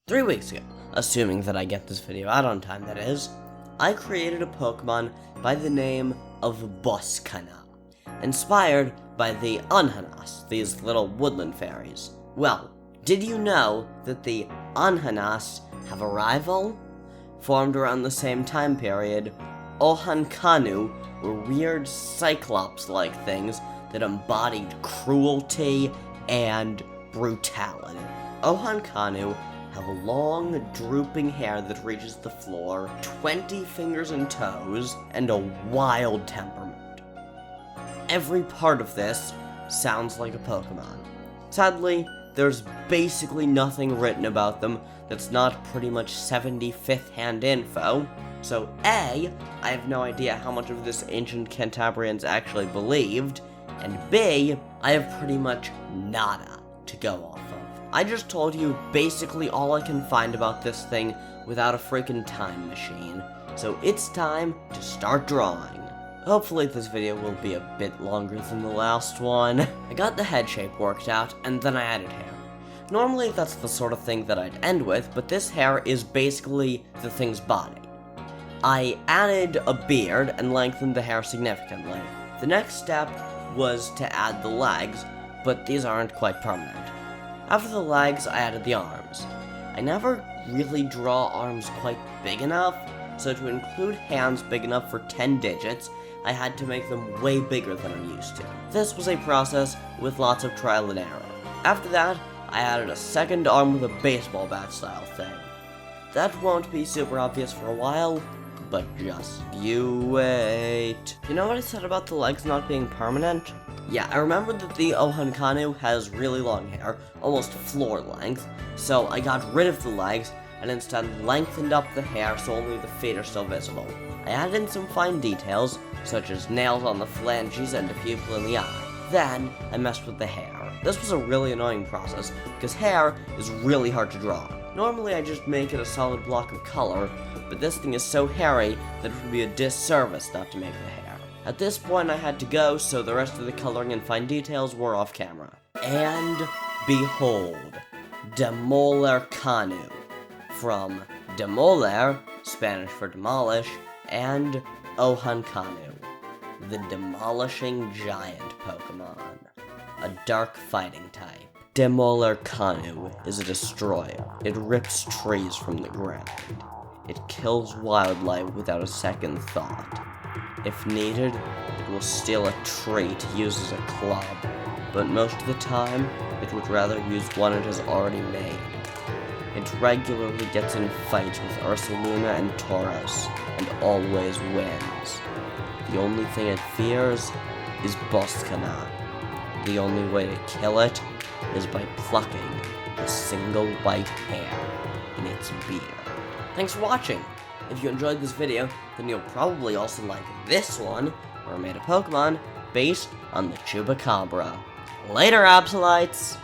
3 weeks ago, assuming that I get this video out on time that is, I created a Pokemon by the name of Bosqana, inspired by the Anjanas, these little woodland fairies. Well, did you know that the Anjanas have a rival? Formed around the same time period, Ojancanu were weird cyclops-like things that embodied cruelty and brutality. Ojancanu have long, drooping hair that reaches the floor, 20 fingers and toes, and a wild temperament. Every part of this sounds like a Pokemon. Sadly, there's basically nothing written about them that's not pretty much 75th hand info, so A, I have no idea how much of this ancient Cantabrians actually believed, and B, I have pretty much nada to go off of. I just told you basically all I can find about this thing without a freaking time machine, so it's time to start drawing. Hopefully this video will be a bit longer than the last one. I got the head shape worked out, and then I added hair. Normally that's the sort of thing that I'd end with, but this hair is basically the thing's body. I added a beard and lengthened the hair significantly. The next step was to add the legs, but these aren't quite permanent. After the legs, I added the arms. I never really draw arms quite big enough, so to include hands big enough for 10 digits, I had to make them way bigger than I'm used to. This was a process with lots of trial and error. After that, I added a second arm with a baseball bat style thing. That won't be super obvious for a while, but just you wait. You know what I said about the legs not being permanent? Yeah, I remembered that the Ojancanu has really long hair, almost floor length, so I got rid of the legs and instead lengthened up the hair so only the feet are still visible. I added in some fine details, such as nails on the phalanges and a pupil in the eye. Then, I messed with the hair. This was a really annoying process, because hair is really hard to draw. Normally I just make it a solid block of color, but this thing is so hairy that it would be a disservice not to make the hair. At this point I had to go, so the rest of the coloring and fine details were off camera. And behold, Demolercanu, from demoler, Spanish for demolish, and Ojancanu, the demolishing giant Pokemon, a dark fighting type. Demolercanu is a destroyer. It rips trees from the ground. It kills wildlife without a second thought. If needed, it will steal a tree to use as a club, but most of the time, it would rather use one it has already made. It regularly gets in fights with Ursaluna and Tauros, and always wins. The only thing it fears is Bosqana. The only way to kill it is by plucking a single white hair in its beard. Thanks for watching! If you enjoyed this video, then you'll probably also like this one, where I made a Pokemon based on the Chupacabra. Later, Absolites!